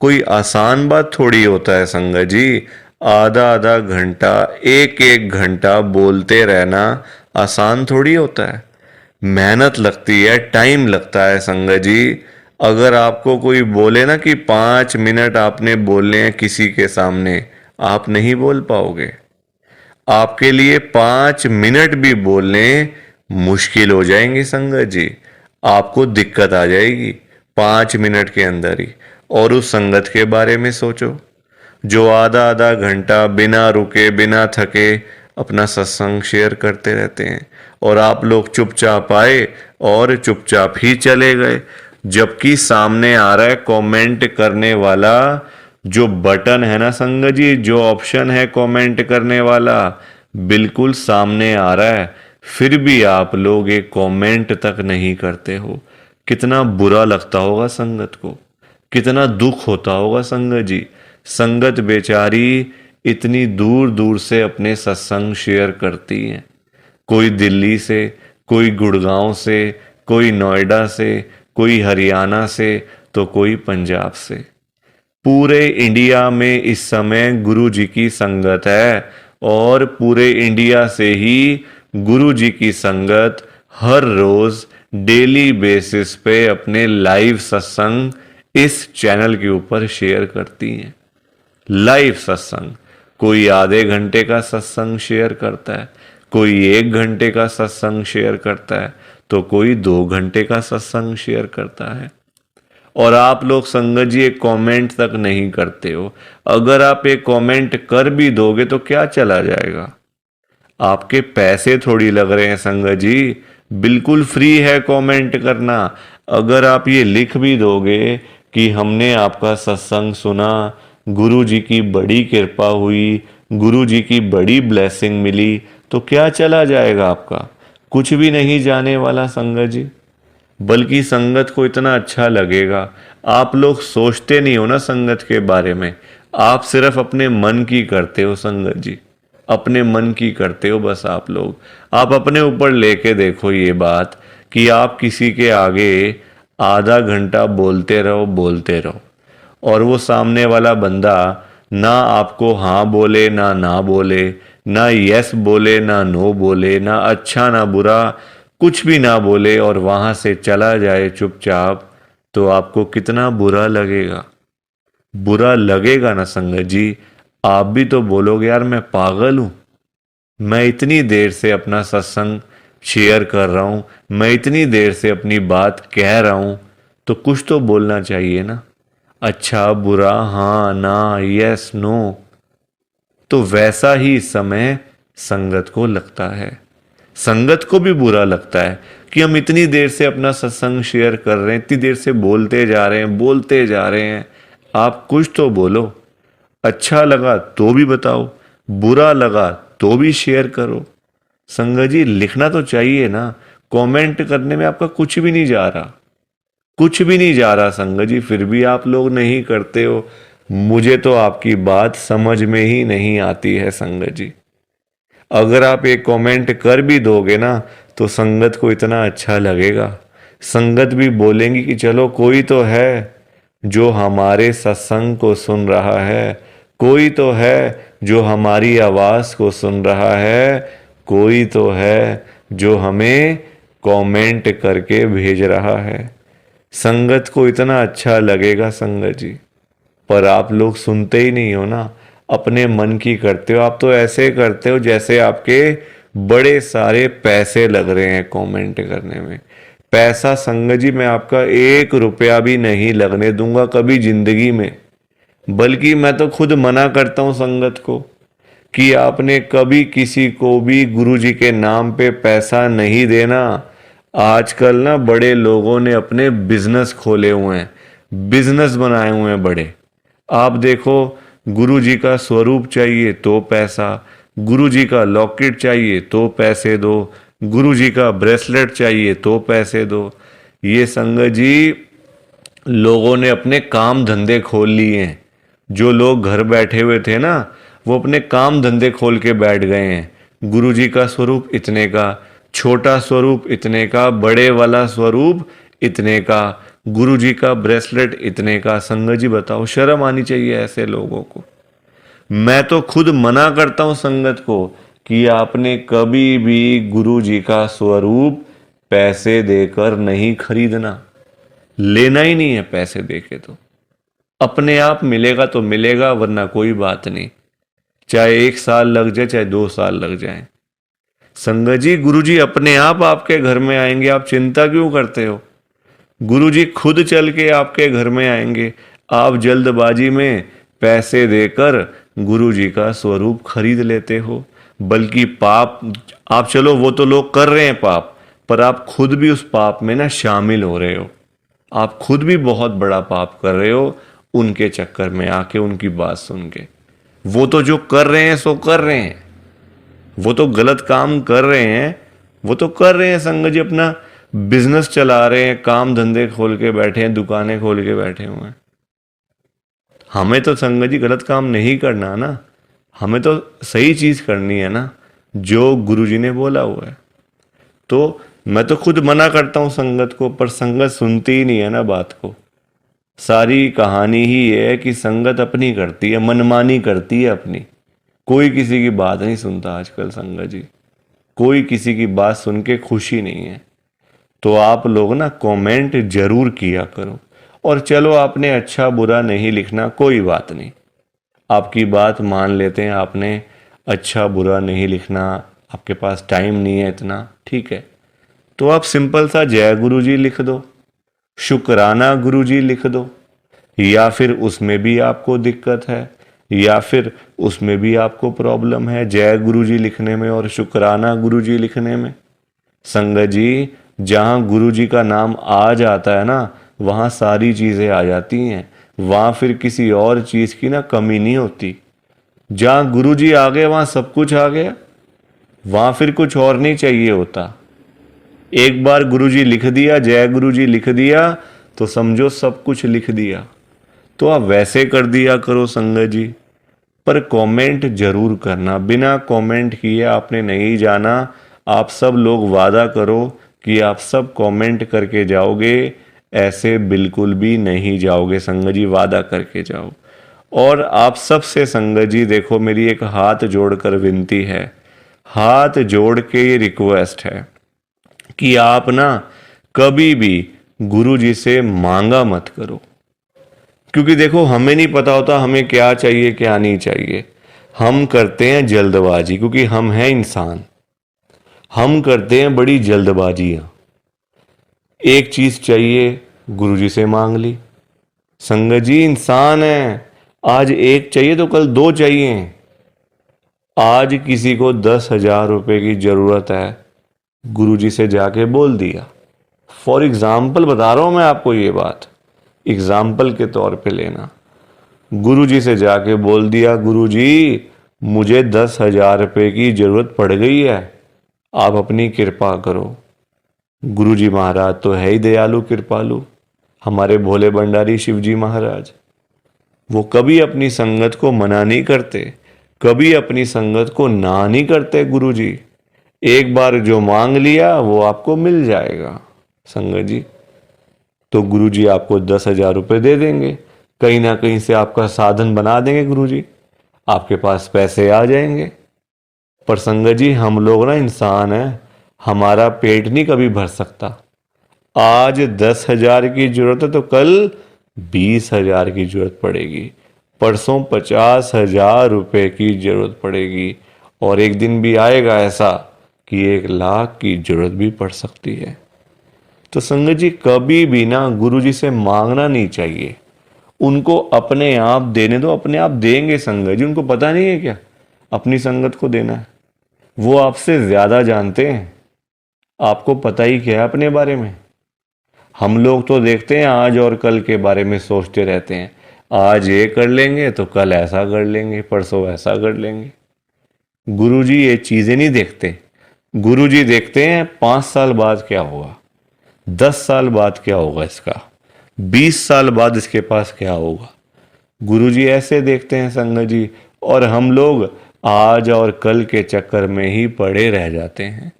कोई आसान बात थोड़ी होता है संगत जी। आधा आधा घंटा, एक एक घंटा बोलते रहना आसान थोड़ी होता है। मेहनत लगती है, टाइम लगता है संगत जी। अगर आपको कोई बोले ना कि 5 मिनट आपने बोलने हैं किसी के सामने, आप नहीं बोल पाओगे। आपके लिए 5 मिनट भी बोलने मुश्किल हो जाएंगे संगत जी। आपको दिक्कत आ जाएगी 5 मिनट के अंदर ही। और उस संगत के बारे में सोचो जो आधा आधा घंटा बिना रुके बिना थके अपना सत्संग शेयर करते रहते हैं, और आप लोग चुपचाप आए और चुपचाप ही चले गए। जबकि सामने आ रहा है कमेंट करने वाला जो बटन है ना संगत जी, जो ऑप्शन है कमेंट करने वाला, बिल्कुल सामने आ रहा है, फिर भी आप लोग एक कमेंट तक नहीं करते हो। कितना बुरा लगता होगा संगत को, कितना दुख होता होगा संगत जी। संगत बेचारी इतनी दूर दूर से अपने सत्संग शेयर करती है, कोई दिल्ली से, कोई गुड़गांव से, कोई नोएडा से, कोई हरियाणा से, तो कोई पंजाब से। पूरे इंडिया में इस समय गुरु जी की संगत है, और पूरे इंडिया से ही गुरु जी की संगत हर रोज डेली बेसिस पे अपने लाइव सत्संग इस चैनल के ऊपर शेयर करती हैं। लाइव सत्संग, कोई आधे घंटे का सत्संग शेयर करता है, कोई 1 घंटे का सत्संग शेयर करता है, तो कोई 2 घंटे का सत्संग शेयर करता है। और आप लोग संगत जी एक कमेंट तक नहीं करते हो। अगर आप एक कमेंट कर भी दोगे तो क्या चला जाएगा, आपके पैसे थोड़ी लग रहे हैं संगत जी, बिल्कुल फ्री है कमेंट करना। अगर आप ये लिख भी दोगे कि हमने आपका सत्संग सुना, गुरु जी की बड़ी कृपा हुई, गुरु जी की बड़ी ब्लेसिंग मिली, तो क्या चला जाएगा आपका, कुछ भी नहीं जाने वाला संगत जी। बल्कि संगत को इतना अच्छा लगेगा। आप लोग सोचते नहीं हो ना संगत के बारे में, आप सिर्फ अपने मन की करते हो संगत जी, अपने मन की करते हो बस आप लोग। आप अपने ऊपर लेके देखो ये बात कि आप किसी के आगे आधा घंटा बोलते रहो और वो सामने वाला बंदा ना आपको हाँ बोले ना बोले, ना यस बोले ना नो बोले, ना अच्छा ना बुरा, कुछ भी ना बोले और वहां से चला जाए चुपचाप, तो आपको कितना बुरा लगेगा। बुरा लगेगा ना संगत जी। आप भी तो बोलोगे यार मैं पागल हूं, मैं इतनी देर से अपना सत्संग शेयर कर रहा हूं, मैं इतनी देर से अपनी बात कह रहा हूं, तो कुछ तो बोलना चाहिए ना, अच्छा बुरा हाँ ना यस नो। तो वैसा ही समय संगत को लगता है। संगत को भी बुरा लगता है कि हम इतनी देर से अपना सत्संग शेयर कर रहे हैं, इतनी देर से बोलते जा रहे हैं। आप कुछ तो बोलो, अच्छा लगा तो भी बताओ, बुरा लगा तो भी शेयर करो। संगत जी लिखना तो चाहिए ना, कमेंट करने में आपका कुछ भी नहीं जा रहा, कुछ भी नहीं जा रहा संगत जी, फिर भी आप लोग नहीं करते हो। मुझे तो आपकी बात समझ में ही नहीं आती है संगत जी। अगर आप एक कमेंट कर भी दोगे ना तो संगत को इतना अच्छा लगेगा, संगत भी बोलेंगी कि चलो कोई तो है जो हमारे सत्संग को सुन रहा है, कोई तो है जो हमारी आवाज़ को सुन रहा है, कोई तो है जो हमें कमेंट करके भेज रहा है। संगत को इतना अच्छा लगेगा संगत जी, पर आप लोग सुनते ही नहीं हो ना, अपने मन की करते हो। आप तो ऐसे करते हो जैसे आपके बड़े सारे पैसे लग रहे हैं कमेंट करने में। पैसा संगत जी मैं आपका 1 रुपया भी नहीं लगने दूंगा कभी जिंदगी में, बल्कि मैं तो खुद मना करता हूं संगत को कि आपने कभी किसी को भी गुरु जी के नाम पे पैसा नहीं देना। आजकल ना बड़े लोगों ने अपने बिजनेस खोले हुए हैं, बिजनेस बनाए हुए हैं बड़े। आप देखो, गुरु जी का स्वरूप चाहिए तो पैसा, गुरु जी का लॉकेट चाहिए तो पैसे दो, गुरु जी का ब्रेसलेट चाहिए तो पैसे दो। ये संगत जी लोगों ने अपने काम धंधे खोल लिए हैं। जो लोग घर बैठे हुए थे ना, वो अपने काम धंधे खोल के बैठ गए हैं। गुरु जी का स्वरूप इतने का, छोटा स्वरूप इतने का, बड़े वाला स्वरूप इतने का, गुरु जी का ब्रेसलेट इतने का। संगत जी बताओ, शर्म आनी चाहिए ऐसे लोगों को। मैं तो खुद मना करता हूं संगत को कि आपने कभी भी गुरु जी का स्वरूप पैसे देकर नहीं खरीदना, लेना ही नहीं है पैसे देके। तो अपने आप मिलेगा तो मिलेगा, वरना कोई बात नहीं, चाहे 1 साल लग जाए चाहे 2 साल लग जाए। संगत जी गुरु जी अपने आप आपके घर में आएंगे, आप चिंता क्यों करते हो। गुरु जी खुद चल के आपके घर में आएंगे। आप जल्दबाजी में पैसे देकर गुरु जी का स्वरूप खरीद लेते हो। बल्कि पाप, आप चलो वो तो लोग कर रहे हैं पाप, पर आप खुद भी उस पाप में ना शामिल हो रहे हो। आप खुद भी बहुत बड़ा पाप कर रहे हो उनके चक्कर में आके, उनकी बात सुन के। वो तो जो कर रहे हैं सो कर रहे हैं, वो तो गलत काम कर रहे हैं, वो तो कर रहे हैं संगत जी, अपना बिजनेस चला रहे हैं, काम धंधे खोल के बैठे हैं, दुकानें खोल के बैठे हुए हैं। हमें तो संगत जी गलत काम नहीं करना ना, हमें तो सही चीज करनी है ना, जो गुरु जी ने बोला हुआ है। तो मैं तो खुद मना करता हूं संगत को, पर संगत सुनती ही नहीं है ना बात को। सारी कहानी ही ये है कि संगत अपनी करती है, मनमानी करती है अपनी। कोई किसी की बात नहीं सुनता आजकल संगत जी, कोई किसी की बात सुन के खुशी नहीं है। तो आप लोग ना कमेंट जरूर किया करो। और चलो आपने अच्छा बुरा नहीं लिखना, कोई बात नहीं, आपकी बात मान लेते हैं। आपने अच्छा बुरा नहीं लिखना, आपके पास टाइम नहीं है इतना, ठीक है, तो आप सिंपल सा जय गुरु जी लिख दो, शुक्राना गुरु जी लिख दो। या फिर उसमें भी आपको दिक्कत है, या फिर उसमें भी आपको प्रॉब्लम है जय गुरु जी लिखने में और शुक्राना गुरु जी लिखने में। संगत जी जहाँ गुरु जी का नाम आ जाता है ना, वहाँ सारी चीज़ें आ जाती हैं, वहाँ फिर किसी और चीज़ की ना कमी नहीं होती। जहाँ गुरु जी आ गए वहाँ सब कुछ आ गया, वहाँ फिर कुछ और नहीं चाहिए होता। एक बार गुरुजी लिख दिया, जय गुरुजी लिख दिया, तो समझो सब कुछ लिख दिया। तो आप वैसे कर दिया करो संगत जी, पर कमेंट जरूर करना। बिना कमेंट किए आपने नहीं जाना। आप सब लोग वादा करो कि आप सब कमेंट करके जाओगे, ऐसे बिल्कुल भी नहीं जाओगे संगत जी, वादा करके जाओ। और आप सबसे संगत जी देखो, मेरी एक हाथ जोड़कर विनती है, हाथ जोड़ के ये रिक्वेस्ट है कि आप ना कभी भी गुरु जी से मांगा मत करो। क्योंकि देखो, हमें नहीं पता होता हमें क्या चाहिए क्या नहीं चाहिए। हम करते हैं जल्दबाजी, क्योंकि हम हैं इंसान, हम करते हैं बड़ी जल्दबाजियां। एक चीज चाहिए, गुरुजी से मांग ली। संगत जी इंसान है, आज एक चाहिए तो कल दो चाहिए। आज किसी को 10,000 रुपए की जरूरत है, गुरुजी से जाके बोल दिया। फॉर एग्जाम्पल बता रहा हूं मैं आपको ये बात, एग्जाम्पल के तौर पे लेना। गुरुजी से जाके बोल दिया, गुरुजी मुझे 10,000 रुपए की जरूरत पड़ गई है, आप अपनी कृपा करो। गुरुजी महाराज तो है ही दयालु कृपालु, हमारे भोले भंडारी शिवजी महाराज। वो कभी अपनी संगत को मना नहीं करते, कभी अपनी संगत को ना नहीं करते गुरुजी। एक बार जो मांग लिया वो आपको मिल जाएगा संगत जी। तो गुरुजी आपको 10,000 रुपये दे देंगे, कहीं ना कहीं से आपका साधन बना देंगे गुरुजी, आपके पास पैसे आ जाएंगे। पर संगत जी हम लोग ना इंसान हैं, हमारा पेट नहीं कभी भर सकता। आज 10,000 की जरूरत है तो कल 20,000 की जरूरत पड़ेगी, परसों 50,000 रुपये की जरूरत पड़ेगी, और एक दिन भी आएगा ऐसा कि 1,00,000 की जरूरत भी पड़ सकती है। तो संगत जी कभी भी ना गुरुजी से मांगना नहीं चाहिए, उनको अपने आप देने दो, अपने आप देंगे संगत जी। उनको पता नहीं है क्या अपनी संगत को देना है, वो आपसे ज्यादा जानते हैं। आपको पता ही क्या है अपने बारे में। हम लोग तो देखते हैं आज और कल के बारे में सोचते रहते हैं, आज ये कर लेंगे तो कल ऐसा कर लेंगे, परसों ऐसा कर लेंगे। गुरुजी ये चीजें नहीं देखते। गुरुजी देखते हैं 5 साल बाद क्या होगा, 10 साल बाद क्या होगा इसका, 20 साल बाद इसके पास क्या होगा। गुरुजी ऐसे देखते हैं संगत जी, और हम लोग आज और कल के चक्कर में ही पड़े रह जाते हैं।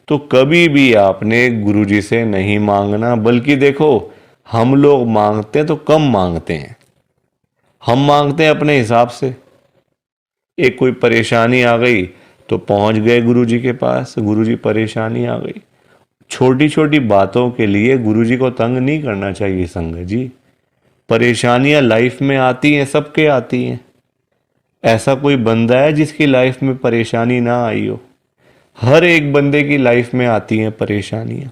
तो कभी भी आपने गुरुजी से नहीं मांगना, बल्कि देखो हम लोग मांगते हैं तो कम मांगते हैं, हम मांगते हैं अपने हिसाब से। एक कोई परेशानी आ गई तो पहुंच गए गुरुजी के पास, गुरुजी परेशानी आ गई। छोटी छोटी बातों के लिए गुरुजी को तंग नहीं करना चाहिए संगत जी। परेशानियां लाइफ में आती हैं, सबके आती हैं। ऐसा कोई बंदा है जिसकी लाइफ में परेशानी ना आई हो? हर एक बंदे की लाइफ में आती हैं परेशानियां।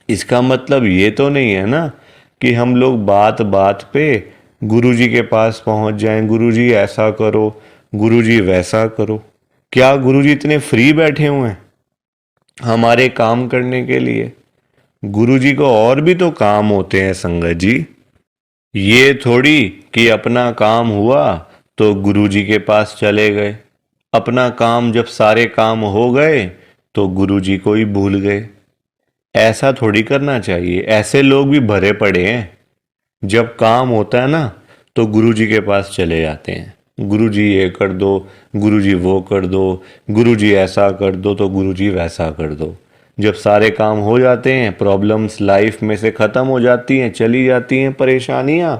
इसका मतलब ये तो नहीं है ना कि हम लोग बात बात पे गुरुजी के पास पहुंच जाएं, गुरुजी ऐसा करो, गुरुजी वैसा करो। क्या गुरुजी इतने फ्री बैठे हुए हैं हमारे काम करने के लिए? गुरुजी को और भी तो काम होते हैं संगत जी। ये थोड़ी कि अपना काम हुआ तो गुरुजी के पास चले गए, अपना काम जब सारे काम हो गए तो गुरुजी को ही भूल गए। ऐसा थोड़ी करना चाहिए। ऐसे लोग भी भरे पड़े हैं, जब काम होता है ना तो गुरुजी के पास चले जाते हैं, गुरुजी ये कर दो, गुरुजी वो कर दो, गुरुजी ऐसा कर दो तो गुरुजी वैसा कर दो। जब सारे काम हो जाते हैं, प्रॉब्लम्स लाइफ में से ख़त्म हो जाती हैं, चली जाती हैं परेशानियां,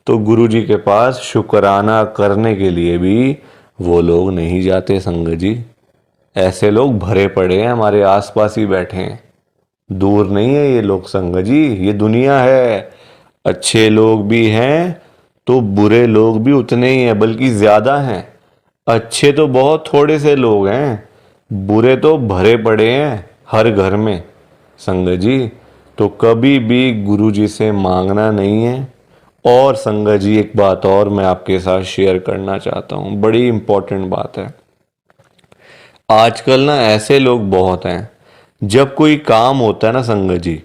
तो गुरुजी के पास शुक्राना करने के लिए भी वो लोग नहीं जाते संगत जी। ऐसे लोग भरे पड़े हैं, हमारे आसपास ही बैठे हैं, दूर नहीं है ये लोग संगत जी। ये दुनिया है, अच्छे लोग भी हैं तो बुरे लोग भी उतने ही हैं, बल्कि ज्यादा हैं। अच्छे तो बहुत थोड़े से लोग हैं, बुरे तो भरे पड़े हैं हर घर में संगत जी। तो कभी भी गुरुजी से मांगना नहीं है। और संगत जी एक बात और मैं आपके साथ शेयर करना चाहता हूँ, बड़ी इंपॉर्टेंट बात है। आजकल ना ऐसे लोग बहुत हैं, जब कोई काम होता है ना संगत जी,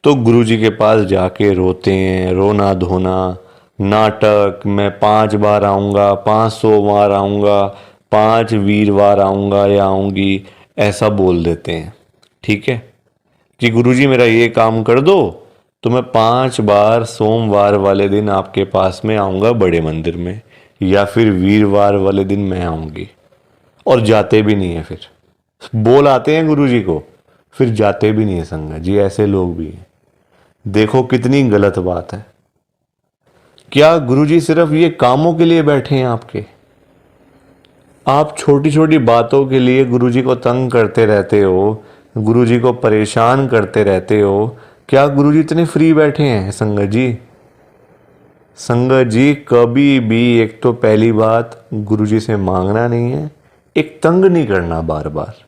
तो गुरुजी के पास जाके रोते हैं, रोना धोना, नाटक, मैं 5 बार आऊँगा, 500 बार आऊँगा, 5 वीरवार आऊँगा या आऊँगी, ऐसा बोल देते हैं। ठीक है, कि गुरुजी मेरा ये काम कर दो, तो मैं 5 बार सोमवार वाले दिन आपके पास में आऊँगा बड़े मंदिर में, या फिर वीरवार वाले दिन मैं आऊँगी। और जाते भी नहीं है, फिर बोल आते हैं गुरुजी को, फिर जाते भी नहीं है संगत जी। ऐसे लोग भी हैं। देखो कितनी गलत बात है। क्या गुरुजी सिर्फ ये कामों के लिए बैठे हैं आपके? आप छोटी छोटी बातों के लिए गुरुजी को तंग करते रहते हो, गुरुजी को परेशान करते रहते हो। क्या गुरुजी इतने फ्री बैठे हैं संगत जी? संगत जी कभी भी, एक तो पहली बात, गुरुजी से मांगना नहीं है, एक तंग नहीं करना बार बार।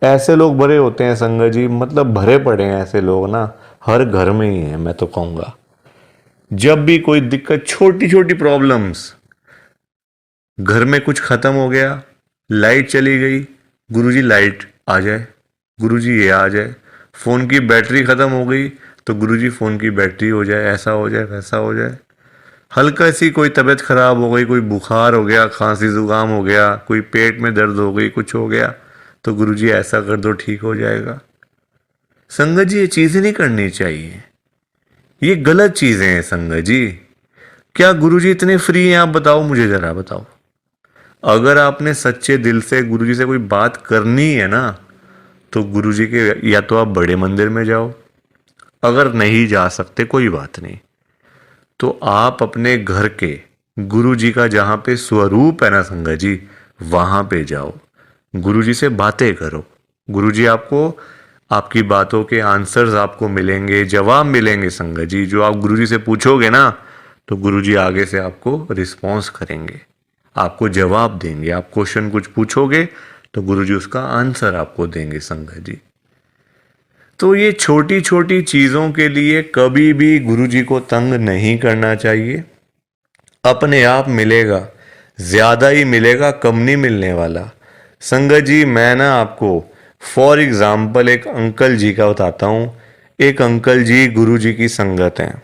ऐसे लोग भरे होते हैं संगत जी, मतलब भरे पड़े हैं ऐसे लोग ना, हर घर में ही है मैं तो कहूँगा। जब भी कोई दिक्कत, छोटी छोटी प्रॉब्लम्स, घर में कुछ खत्म हो गया, लाइट चली गई, गुरुजी लाइट आ जाए, गुरुजी ये आ जाए। फ़ोन की बैटरी ख़त्म हो गई तो गुरुजी फ़ोन की बैटरी हो जाए, ऐसा हो जाए, वैसा हो जाए। हल्का सी कोई तबीयत ख़राब हो गई, कोई बुखार हो गया, खांसी ज़ुकाम हो गया, कोई पेट में दर्द हो गई, कुछ हो गया, तो गुरुजी ऐसा कर दो, ठीक हो जाएगा। संगत जी ये चीज़ें नहीं करनी चाहिए, ये गलत चीज़ें हैं संगत जी। क्या गुरुजी इतने फ्री हैं? आप बताओ, मुझे ज़रा बताओ। अगर आपने सच्चे दिल से गुरुजी से कोई बात करनी है ना, तो गुरुजी के, या तो आप बड़े मंदिर में जाओ, अगर नहीं जा सकते कोई बात नहीं, तो आप अपने घर के गुरुजी का जहाँ पे स्वरूप है ना संगत जी, वहाँ पे जाओ, गुरुजी से बातें करो। गुरुजी आपको, आपकी बातों के आंसर्स आपको मिलेंगे, जवाब मिलेंगे संगत जी। जो आप गुरुजी से पूछोगे ना, तो गुरुजी आगे से आपको रिस्पॉन्स करेंगे, आपको जवाब देंगे। आप क्वेश्चन कुछ पूछोगे तो गुरुजी उसका आंसर आपको देंगे संगत जी। तो ये छोटी छोटी चीज़ों के लिए कभी भी गुरुजी को तंग नहीं करना चाहिए। अपने आप मिलेगा, ज़्यादा ही मिलेगा, कम नहीं मिलने वाला। संगत जी मैं ना आपको फॉर एग्ज़ाम्पल एक अंकल जी का बताता हूँ। एक अंकल जी गुरुजी की संगत हैं,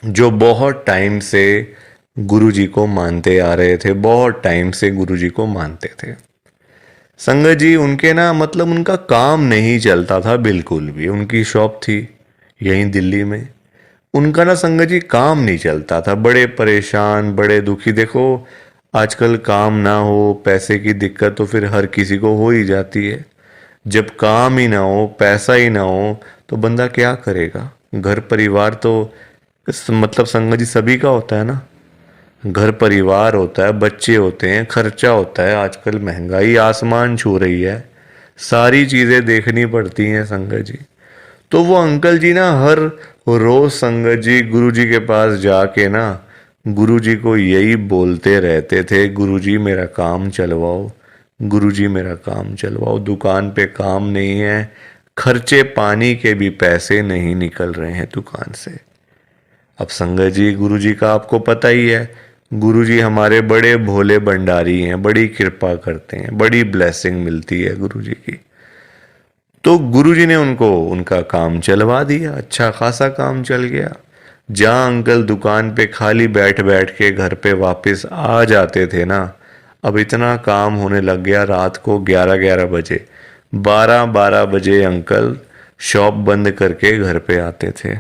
जो बहुत टाइम से गुरुजी को मानते आ रहे थे, बहुत टाइम से गुरुजी को मानते थे। संगत जी उनके ना, मतलब उनका काम नहीं चलता था बिल्कुल भी। उनकी शॉप थी यहीं दिल्ली में, उनका ना संगत जी काम नहीं चलता था। बड़े परेशान, बड़े दुखी। देखो आजकल काम ना हो, पैसे की दिक्कत तो फिर हर किसी को हो ही जाती है। जब काम ही ना हो, पैसा ही ना हो, तो बंदा क्या करेगा? घर परिवार तो मतलब संगत जी सभी का होता है ना। घर परिवार होता है, बच्चे होते हैं, खर्चा होता है। आजकल महंगाई आसमान छू रही है, सारी चीज़ें देखनी पड़ती हैं संगत जी। तो वो अंकल जी ना हर रोज संगत जी गुरुजी के पास जाके ना गुरुजी को यही बोलते रहते थे, गुरुजी मेरा काम चलवाओ, गुरुजी मेरा काम चलवाओ। दुकान पे काम नहीं है, खर्चे पानी के भी पैसे नहीं निकल रहे हैं दुकान से। अब संगत जी गुरुजी का आपको पता ही है, गुरुजी हमारे बड़े भोले भंडारी हैं, बड़ी कृपा करते हैं, बड़ी ब्लेसिंग मिलती है गुरुजी की। तो गुरुजी ने उनको उनका काम चलवा दिया, अच्छा खासा काम चल गया। जहाँ अंकल दुकान पे खाली बैठ बैठ के घर पे वापस आ जाते थे ना, अब इतना काम होने लग गया, रात को 11-11 बजे, 12-12 बजे अंकल शॉप बंद करके घर पे आते थे।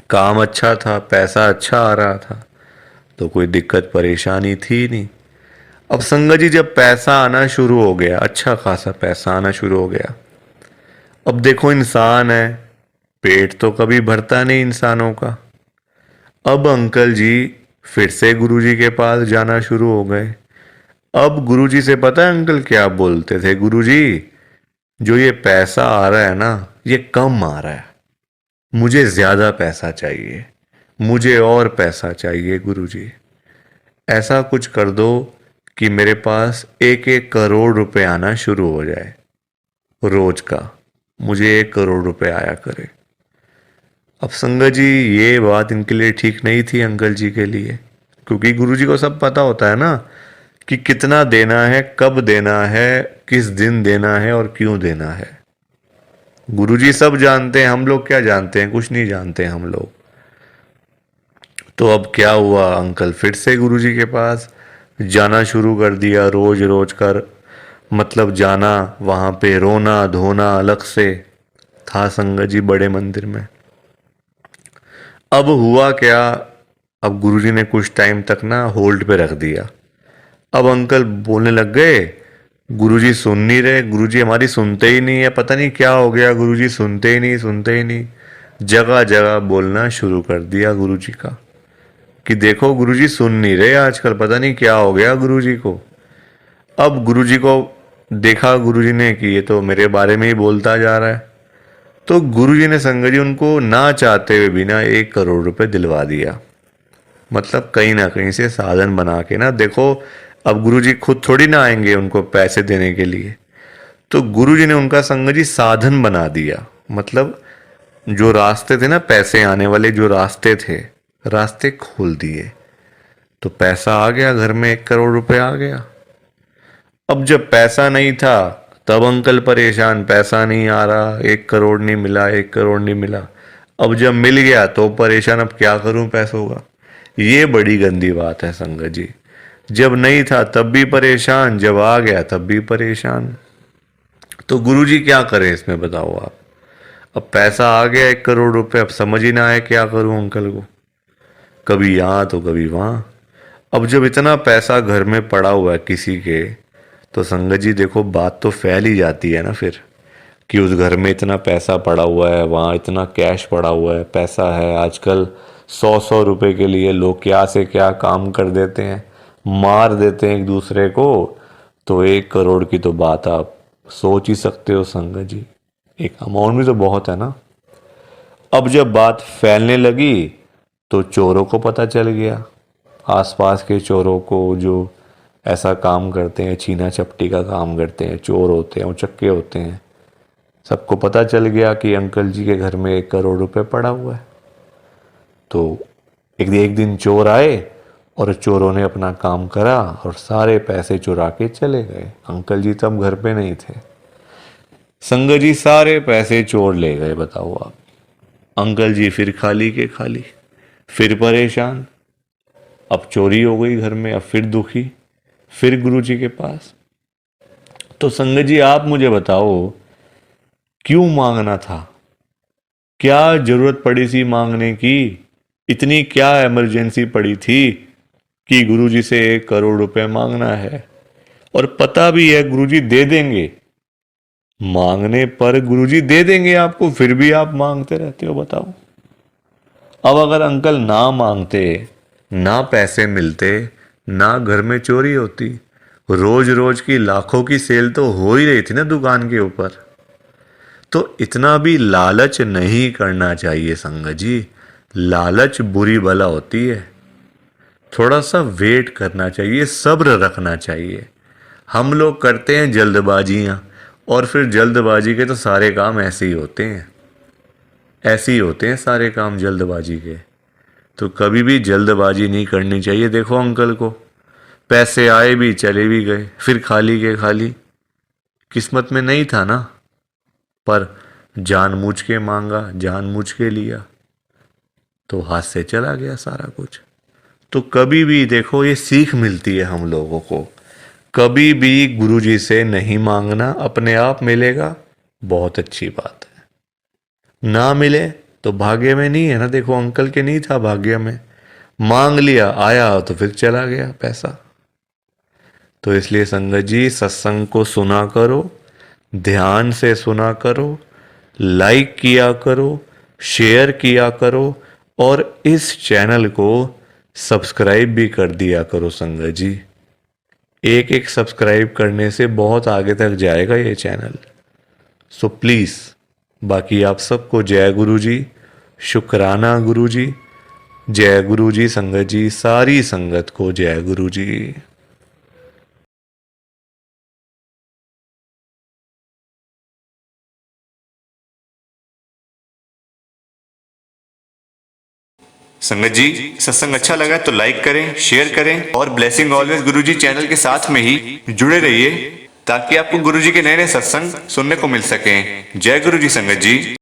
काम अच्छा था, पैसा अच्छा आ रहा था, तो कोई दिक्कत परेशानी थी नहीं। अब संगत जी जब पैसा आना शुरू हो गया, अच्छा खासा पैसा आना शुरू हो गया, अब देखो इंसान है, पेट तो कभी भरता नहीं इंसानों का। अब अंकल जी फिर से गुरुजी के पास जाना शुरू हो गए। अब गुरुजी से पता है अंकल क्या बोलते थे? गुरुजी जो ये पैसा आ रहा है ना, ये कम आ रहा है, मुझे ज्यादा पैसा चाहिए, मुझे और पैसा चाहिए गुरुजी। ऐसा कुछ कर दो कि मेरे पास 1-1 करोड़ रुपए आना शुरू हो जाए रोज का, मुझे 1 करोड़ रुपए आया करे। अब संगत जी ये बात इनके लिए ठीक नहीं थी अंकल जी के लिए, क्योंकि गुरुजी को सब पता होता है ना कि कितना देना है, कब देना है, किस दिन देना है और क्यों देना है। गुरुजी सब जानते हैं, हम लोग क्या जानते हैं? कुछ नहीं जानते हम लोग। तो अब क्या हुआ, अंकल फिर से गुरुजी के पास जाना शुरू कर दिया, रोज रोज कर, मतलब जाना, वहाँ पे रोना धोना अलग से। था संगत जी बड़े मंदिर में। अब हुआ क्या, अब गुरुजी ने कुछ टाइम तक ना होल्ड पे रख दिया। अब अंकल बोलने लग गए, गुरुजी सुन नहीं रहे, गुरुजी हमारी सुनते ही नहीं है, पता नहीं क्या हो गया, गुरुजी सुनते ही नहीं, सुनते ही नहीं। जगह जगह बोलना शुरू कर दिया गुरुजी का कि देखो गुरुजी सुन नहीं रहे आजकल, पता नहीं क्या हो गया गुरुजी को। अब गुरुजी को देखा गुरुजी ने कि ये तो मेरे बारे में ही बोलता जा रहा है, तो गुरुजी ने संगत जी उनको ना चाहते हुए भी ना 1 करोड़ रुपए दिलवा दिया। मतलब कहीं ना कहीं से साधन बना के ना, देखो अब गुरुजी खुद थोड़ी ना आएंगे उनको पैसे देने के लिए, तो गुरुजी ने उनका संगत जी साधन बना दिया। मतलब जो रास्ते थे ना पैसे आने वाले, जो रास्ते थे, रास्ते खोल दिए, तो पैसा आ गया घर में, 1 करोड़ रुपए आ गया। अब जब पैसा नहीं था तब अंकल परेशान, पैसा नहीं आ रहा, 1 करोड़ नहीं मिला, 1 करोड़ नहीं मिला। अब जब मिल गया तो परेशान, अब क्या करूं पैसों का। ये बड़ी गंदी बात है संगत जी। जब नहीं था तब भी परेशान, जब आ गया तब भी परेशान। तो गुरुजी क्या करें इसमें बताओ आप। अब पैसा आ गया 1 करोड़ रुपए, अब समझ ही ना आए क्या करूं अंकल को, कभी यहाँ तो कभी वहाँ। अब जब इतना पैसा घर में पड़ा हुआ है किसी के, तो संगत जी देखो बात तो फैल ही जाती है ना फिर, कि उस घर में इतना पैसा पड़ा हुआ है, वहाँ इतना कैश पड़ा हुआ है, पैसा है। आजकल 100-100 रुपए के लिए लोग क्या से क्या काम कर देते हैं, मार देते हैं एक दूसरे को। तो 1 करोड़ की तो बात आप सोच ही सकते हो संगत जी, एक अमाउंट भी तो बहुत है ना। अब जब बात फैलने लगी तो चोरों को पता चल गया, आसपास के चोरों को, जो ऐसा काम करते हैं, छीना चपटी का काम करते हैं, चोर होते हैं, उचक्के होते हैं, सबको पता चल गया कि अंकल जी के घर में 1 करोड़ रुपए पड़ा हुआ है। तो एक दिन चोर आए और चोरों ने अपना काम करा और सारे पैसे चुरा के चले गए। अंकल जी तब घर पे नहीं थे। संगत जी सारे पैसे चोर ले गए, बताओ आप। अंकल जी फिर खाली के खाली, फिर परेशान। अब चोरी हो गई घर में, अब फिर दुखी, फिर गुरुजी के पास। तो संगत जी आप मुझे बताओ, क्यों मांगना था, क्या जरूरत पड़ी थी मांगने की, इतनी क्या इमरजेंसी पड़ी थी कि गुरुजी से 1 करोड़ रुपए मांगना है। और पता भी है गुरुजी दे देंगे, मांगने पर गुरुजी दे देंगे आपको, फिर भी आप मांगते रहते हो, बताओ। अब अगर अंकल ना मांगते, ना पैसे मिलते, ना घर में चोरी होती, रोज रोज की लाखों की सेल तो हो ही रही थी ना दुकान के ऊपर। तो इतना भी लालच नहीं करना चाहिए संगत जी, लालच बुरी बला होती है। थोड़ा सा वेट करना चाहिए, सब्र रखना चाहिए। हम लोग करते हैं जल्दबाजियां, और फिर जल्दबाजी के तो सारे काम ऐसे ही होते हैं, ऐसे ही होते हैं सारे काम जल्दबाजी के। तो कभी भी जल्दबाजी नहीं करनी चाहिए। देखो अंकल को पैसे आए भी चले भी गए, फिर खाली के खाली। किस्मत में नहीं था ना, पर जानबूझ के मांगा, जानबूझ के लिया, तो हाथ से चला गया सारा कुछ। तो कभी भी देखो ये सीख मिलती है हम लोगों को, कभी भी गुरुजी से नहीं मांगना, अपने आप मिलेगा, बहुत अच्छी बात है। ना मिले तो भाग्य में नहीं है ना, देखो अंकल के नहीं था भाग्य में, मांग लिया, आया तो फिर चला गया पैसा। तो इसलिए संगत जी सत्संग को सुना करो, ध्यान से सुना करो, लाइक किया करो, शेयर किया करो, और इस चैनल को सब्सक्राइब भी कर दिया करो संगत जी। एक एक सब्सक्राइब करने से बहुत आगे तक जाएगा ये चैनल। सो प्लीज़, बाकी आप सबको जय गुरु जी, शुक्राना गुरु जी, जय गुरु जी संगत जी, सारी संगत को जय गुरु जी। संगत जी सत्संग अच्छा लगा तो लाइक करें, शेयर करें, और ब्लेसिंग ऑलवेज गुरुजी चैनल के साथ में ही जुड़े रहिए, ताकि आपको गुरुजी के नए नए सत्संग सुनने को मिल सकें। जय गुरु जी संगत जी।